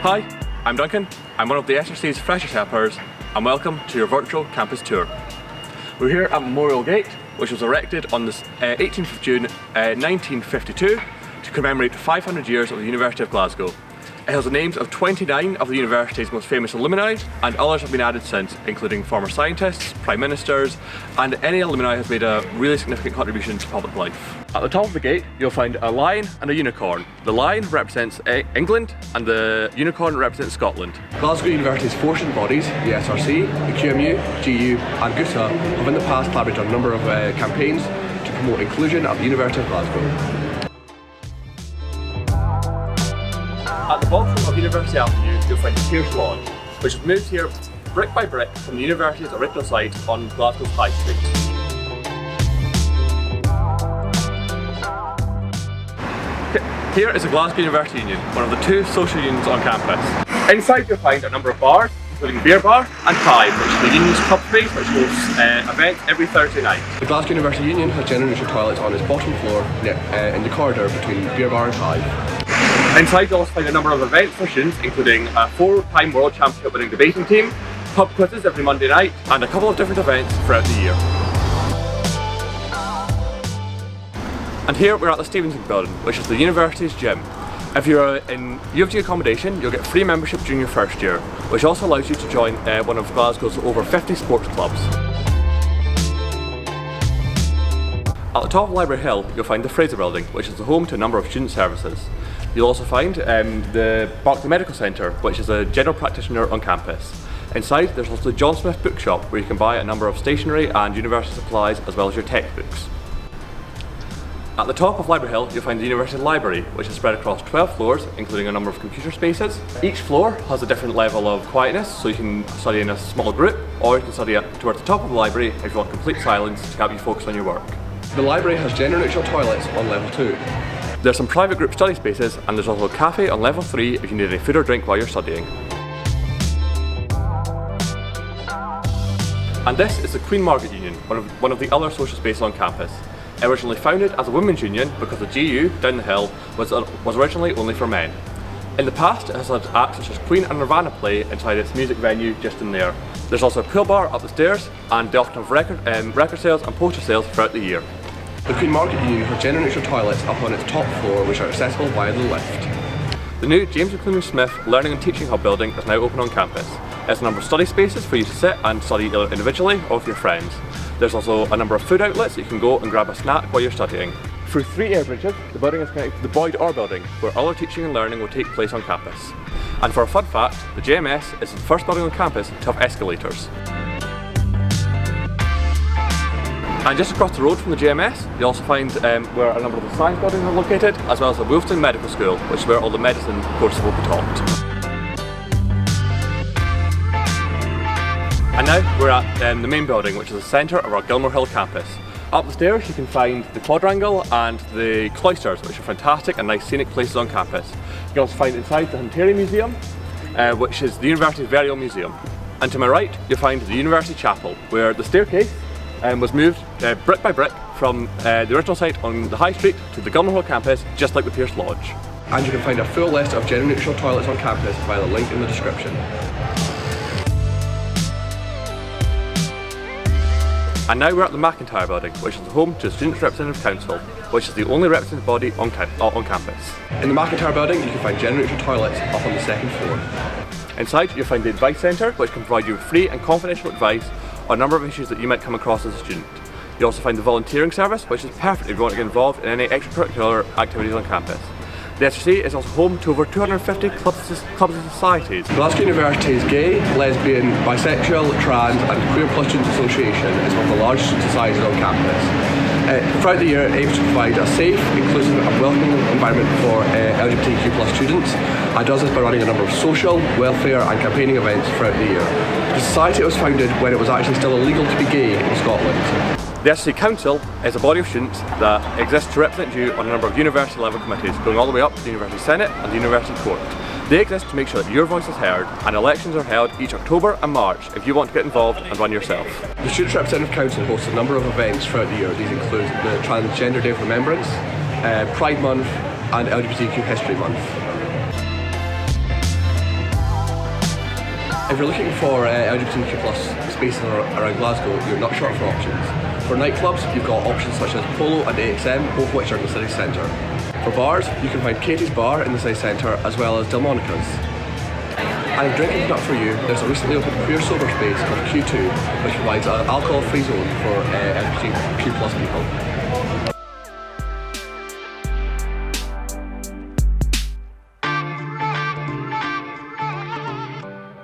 Hi, I'm Duncan. I'm one of the SRC's Freshers Helpers, and welcome to your virtual campus tour. We're here at Memorial Gate, which was erected on the 18th of June 1952 to commemorate 500 years of the University of Glasgow. It has the names of 29 of the university's most famous alumni, and others have been added since, including former scientists, prime ministers, and any alumni has made a really significant contribution to public life. At the top of the gate, you'll find a lion and a unicorn. The lion represents England, and the unicorn represents Scotland. Glasgow University's four student bodies, the SRC, the QMU, GU, and GUTA, have in the past collaborated on a number of campaigns to promote inclusion at the University of Glasgow. At the bottom of University Avenue, you'll find the Pierce Lodge, which was moved here brick by brick from the university's original site on Glasgow's High Street. Here is the Glasgow University Union, one of the two social unions on campus. Inside you'll find a number of bars, including Beer Bar and Hive, which is the union's pub space which hosts events every Thursday night. The Glasgow University Union has gender neutral toilets on its bottom floor in the corridor between Beer Bar and Hive. Inside you'll also find a number of events for students, including a 4-time World Championship winning debating team, pub quizzes every Monday night, and a couple of different events throughout the year. And here we're at the Stevenson building, which is the university's gym. If you're in UofG accommodation, you'll get free membership during your first year, which also allows you to join one of Glasgow's over 50 sports clubs. At the top of Library Hill, you'll find the Fraser Building, which is the home to a number of student services. You'll also find the Berkeley Medical Centre, which is a general practitioner on campus. Inside, there's also the John Smith Bookshop, where you can buy a number of stationery and university supplies, as well as your textbooks. At the top of Library Hill, you'll find the University Library, which is spread across 12 floors, including a number of computer spaces. Each floor has a different level of quietness, so you can study in a small group, or you can study up towards the top of the library if you want complete silence to help you focus on your work. The library has gender neutral toilets on level 2. There's some private group study spaces, and there's also a cafe on level 3 if you need any food or drink while you're studying. And this is the Queen Margaret Union, one of the other social spaces on campus. Originally founded as a women's union because the GU down the hill was originally only for men. In the past, it has had acts such as Queen and Nirvana play inside its music venue just in there. There's also a pool bar up the stairs, and they often have record sales and poster sales throughout the year. The Queen Margaret Union has gender neutral toilets up on its top floor, which are accessible via the lift. The new James and Smith Learning and Teaching Hub building is now open on campus. It has a number of study spaces for you to sit and study either individually or with your friends. There's also a number of food outlets that you can go and grab a snack while you're studying. Through 3 air bridges, the building is connected to the Boyd Orr building, where all our teaching and learning will take place on campus. And for a fun fact, the JMS is the first building on campus to have escalators. And just across the road from the JMS, you'll also find where a number of the science buildings are located, as well as the Wolfton Medical School, which is where all the medicine courses will be taught. And now we're at the main building, which is the centre of our Gilmore Hill campus. Up the stairs you can find the quadrangle and the cloisters, which are fantastic and nice scenic places on campus. You can also find inside the Hunterian Museum, which is the university's very own museum. And to my right you'll find the University Chapel, where the staircase was moved brick by brick from the original site on the High Street to the Gilmore Hill campus, just like the Pierce Lodge. And you can find a full list of gender neutral toilets on campus via the link in the description. And now we're at the McIntyre building, which is the home to the Students' Representative Council, which is the only representative body on campus. In the McIntyre building you can find gender neutral toilets up on the 2nd floor. Inside you'll find the Advice Centre, which can provide you with free and confidential advice on a number of issues that you might come across as a student. You'll also find the Volunteering Service, which is perfect if you want to get involved in any extracurricular activities on campus. The SRC is also home to over 250 clubs and societies. Glasgow University's Gay, Lesbian, Bisexual, Trans and Queer Plus Students Association is one of the largest student societies on campus. Throughout the year it aims to provide a safe, inclusive and welcoming environment for LGBTQ plus students, and does this by running a number of social, welfare and campaigning events throughout the year. The society was founded when it was actually still illegal to be gay in Scotland. The SRC Council is a body of students that exists to represent you on a number of university level committees, going all the way up to the University Senate and the University Court. They exist to make sure that your voice is heard, and elections are held each October and March if you want to get involved and run yourself. The Students' Representative Council hosts a number of events throughout the year. These include the Transgender Day of Remembrance, Pride Month and LGBTQ History Month. If you're looking for LGBTQ plus spaces around Glasgow, you're not short for options. For nightclubs, you've got options such as Polo and AXM, both of which are in the city centre. For bars, you can find Katie's Bar in the city centre as well as Delmonico's. And if drinking is not for you, there's a recently opened queer sober space called Q2, which provides an alcohol-free zone for LGBTQ plus people.